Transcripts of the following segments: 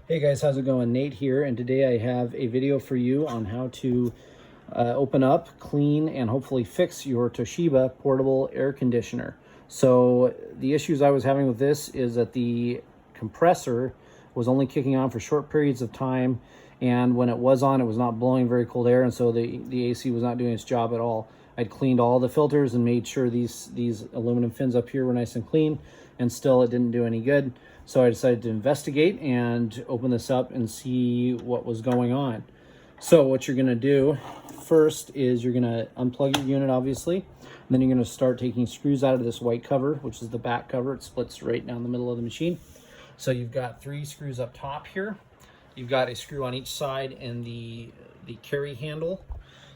Hey guys, how's it going? Nate here, and today I have a video for you on how to open up, clean, and hopefully fix your Toshiba portable air conditioner. So the issues I was having with this is that the compressor was only kicking on for short periods of time, and when it was on, it was not blowing very cold air, and so the AC was not doing its job at all. I'd cleaned all the filters and made sure these aluminum fins up here were nice and clean, and still it didn't do any good. So I decided to investigate and open this up and see what was going on. So what you're gonna do first is you're gonna unplug your unit, obviously, and then you're gonna start taking screws out of this white cover, which is the back cover. It splits right down the middle of the machine. So you've got 3 screws up top here. You've got a screw on each side in the carry handle.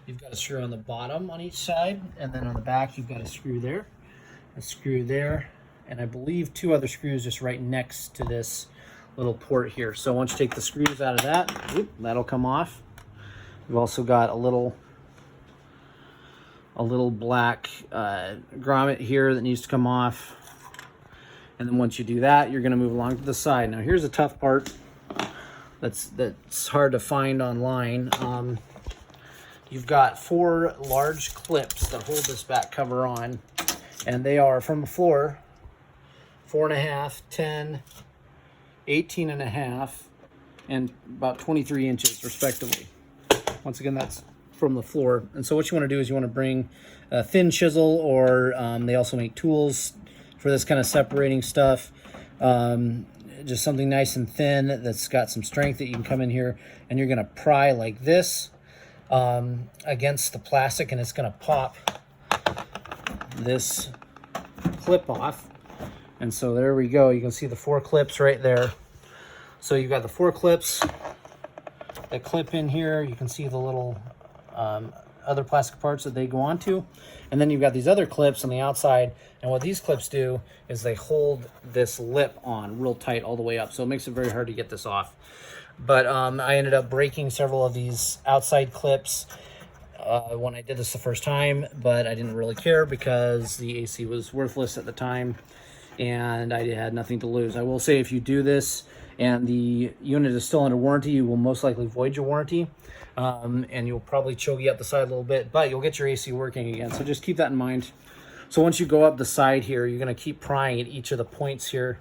You've got a screw on the bottom on each side, and then on the back you've got a screw there, and I believe 2 other screws just right next to this little port here. So once you take the screws out of that, that'll come off. We've also got a little black grommet here that needs to come off. And then once you do that, you're gonna move along to the side. Now here's a tough part that's hard to find online. You've got 4 large clips that hold this back cover on, and they are from the floor, 4.5, 10, 18.5, and about 23 inches respectively. Once again, that's from the floor. And so what you want to do is you want to bring a thin chisel, or they also make tools for this kind of separating stuff. Just something nice and thin that's got some strength that you can come in here, and you're going to pry like this against the plastic, and it's going to pop this clip off. And so there we go. You can see the 4 clips right there. So you've got the 4 clips that clip in here. You can see the little other plastic parts that they go onto. And then you've got these other clips on the outside. And what these clips do is they hold this lip on real tight all the way up. So it makes it very hard to get this off. But I ended up breaking several of these outside clips when I did this the first time, but I didn't really care because the AC was worthless at the time and I had nothing to lose. I will say, if you do this and the unit is still under warranty, you will most likely void your warranty, and you'll probably chogy up the side a little bit, but you'll get your AC working again. So just keep that in mind. So once you go up the side here, you're gonna keep prying at each of the points here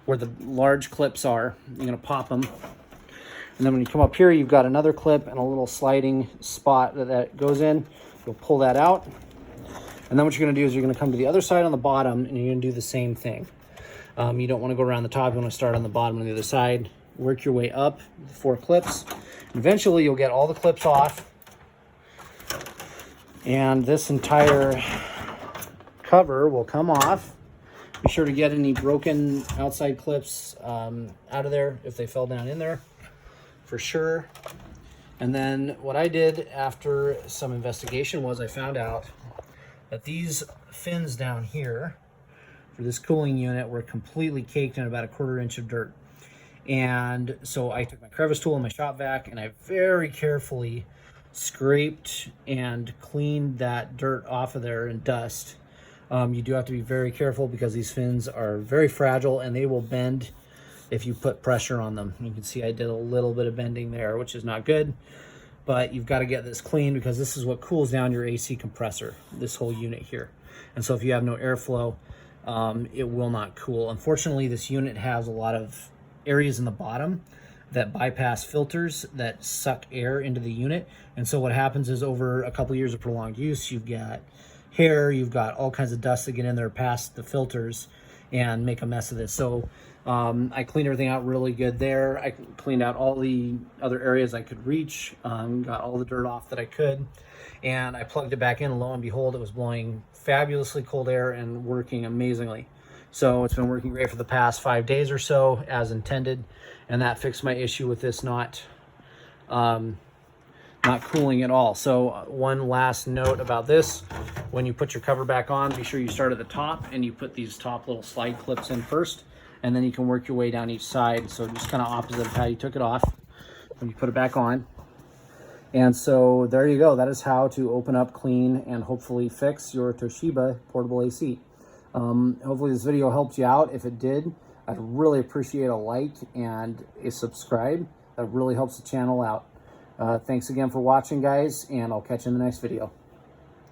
where the large clips are. You're gonna pop them. And then when you come up here, you've got another clip and a little sliding spot that goes in. You'll pull that out. And then what you're gonna do is you're gonna come to the other side on the bottom, and you're gonna do the same thing. You don't wanna go around the top, you wanna start on the bottom on the other side. Work your way up the 4 clips. Eventually you'll get all the clips off. And this entire cover will come off. Be sure to get any broken outside clips out of there if they fell down in there, for sure. And then what I did after some investigation was I found out that these fins down here for this cooling unit were completely caked in about 1/4 inch of dirt. And so I took my crevice tool and my shop vac, and I very carefully scraped and cleaned that dirt off of there and dust. You do have to be very careful because these fins are very fragile and they will bend if you put pressure on them. You can see I did a little bit of bending there, which is not good, but you've got to get this clean because this is what cools down your AC compressor, this whole unit here. And so if you have no airflow, it will not cool. Unfortunately, this unit has a lot of areas in the bottom that bypass filters that suck air into the unit. And so what happens is, over a couple years of prolonged use, you've got hair, you've got all kinds of dust that get in there past the filters and make a mess of this. So I cleaned everything out really good there. I cleaned out all the other areas I could reach, got all the dirt off that I could, and I plugged it back in, and lo and behold, it was blowing fabulously cold air and working amazingly. So it's been working great for the past 5 days or so as intended, and that fixed my issue with this not cooling at all. So one last note about this: when you put your cover back on, be sure you start at the top and you put these top little slide clips in first, and then you can work your way down each side. So just kind of opposite of how you took it off when you put it back on. And so there you go. That is how to open up, clean, and hopefully fix your Toshiba portable AC. Hopefully this video helped you out. If it did, I'd really appreciate a like and a subscribe. That really helps the channel out. Thanks again for watching, guys, and I'll catch you in the next video.